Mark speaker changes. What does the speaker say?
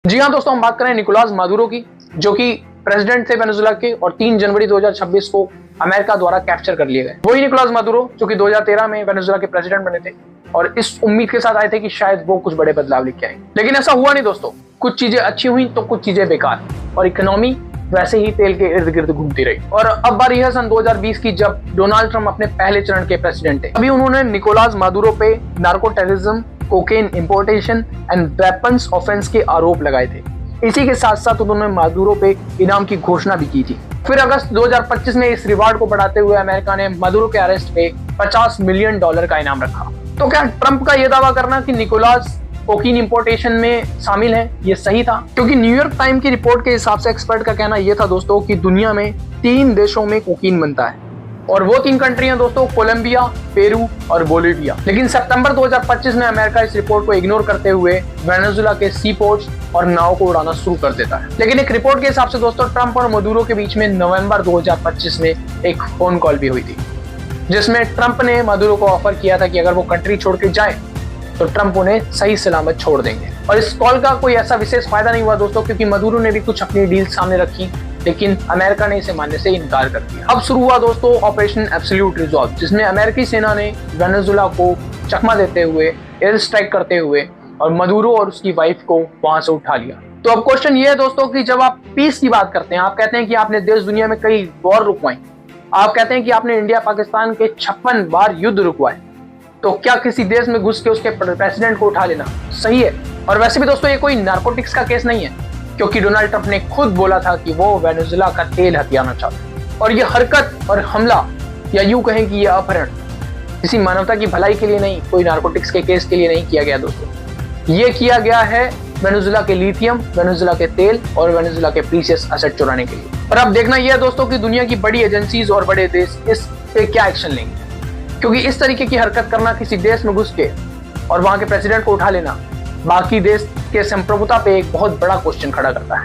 Speaker 1: जी हाँ दोस्तों, हम बात करें निकोलास मादुरो की, जो कि प्रेसिडेंट थे वेनेजुएला के और 3 जनवरी 2026 को अमेरिका द्वारा कैप्चर कर लिए गए। वही निकोलास मादुरो जो कि 2013 में वेनेजुएला के प्रेसिडेंट बने थे और इस उम्मीद के साथ आए थे कि शायद वो कुछ बड़े बदलाव लेके आएंगे, लेकिन ऐसा हुआ नहीं दोस्तों। कुछ चीजें अच्छी हुई तो कुछ चीजें बेकार, और इकोनॉमी वैसे ही तेल के इर्द गिर्द घूमती रही। और अब बारी है सन 2020 की, जब डोनाल्ड ट्रंप अपने पहले चरण के प्रेसिडेंट थे। अभी उन्होंने निकोलास मादुरो पे narco terrorism, cocaine importation and weapons offence के आरोप लगाए थे। इसी के साथ साथ उन्होंने मादुरो पे इनाम की घोषणा भी की थी। फिर अगस्त 2025 में इस रिवार्ड को बढ़ाते हुए अमेरिका ने मादुरो के अरेस्ट पे $50 मिलियन का इनाम रखा। तो क्या ट्रंप का यह दावा करना कि निकोलास कोकीन इंपोर्टेशन में शामिल है, ये सही था? क्योंकि न्यूयॉर्क टाइम की रिपोर्ट के हिसाब से एक्सपर्ट का कहना यह था दोस्तों कि दुनिया में 3 देशों में कोकीन बनता है, और वो 3 कंट्रियां दोस्तों कोलंबिया, पेरू और बोलिविया। लेकिन सितंबर 2025 में अमेरिका इस रिपोर्ट को इग्नोर करते हुए वेनेजुएला के सी पोर्ट्स और नाव को उड़ाना शुरू कर देता है। लेकिन एक रिपोर्ट के हिसाब से दोस्तों ट्रंप और मादुरो के बीच में नवंबर 2025 में एक फोन कॉल भी हुई थी, जिसमें ट्रंप ने मादुरो को ऑफर किया था कि अगर वो कंट्री छोड़ के जाए तो ट्रंप उन्हें सही सलामत छोड़ देंगे। और इस कॉल का कोई ऐसा विशेष फायदा नहीं हुआ दोस्तों, क्योंकि मादुरो ने भी कुछ अपनी डील सामने रखी, लेकिन अमेरिका ने इसे मानने से इनकार कर दिया। अब शुरू हुआ दोस्तों ऑपरेशन एब्सोल्यूट रिजॉल्व, जिसमें अमेरिकी सेना ने वेनेजुएला को चकमा देते हुए, एयर स्ट्राइक करते हुए और मादुरो और उसकी वाइफ को वहां से उठा लिया। तो अब क्वेश्चन ये है दोस्तों कि जब आप पीस की बात करते हैं, आप कहते हैं कि आपने देश दुनिया में कई वॉर रुकवाई, आप कहते हैं कि आपने इंडिया पाकिस्तान के 56 बार युद्ध रुकवाए, तो क्या किसी देश में घुस के उसके प्रेसिडेंट को उठा लेना सही है? और वैसे भी दोस्तों ये कोई नारकोटिक्स का केस नहीं है, क्योंकि डोनाल्ड ट्रंप ने खुद बोला था कि वो वेनेजुएला का तेल हथियाना चाहते। और ये हरकत और हमला, या यूं कहें कि ये अपहरण, किसी मानवता की भलाई के लिए नहीं, कोई नारकोटिक्स के केस के लिए नहीं किया गया दोस्तों। ये किया गया है वेनेजुएला के लिथियम, वेनेजुएला के तेल और वेनेजुएला के प्रीशियस एसेट चुराने के लिए। और अब देखना यह है दोस्तों कि दुनिया की बड़ी एजेंसीज और बड़े देश इस पे क्या एक्शन लेंगे, क्योंकि इस तरीके की हरकत करना, किसी देश में घुस के और वहां के प्रेसिडेंट को उठा लेना, बाकी देश के संप्रभुता पे एक बहुत बड़ा क्वेश्चन खड़ा करता है।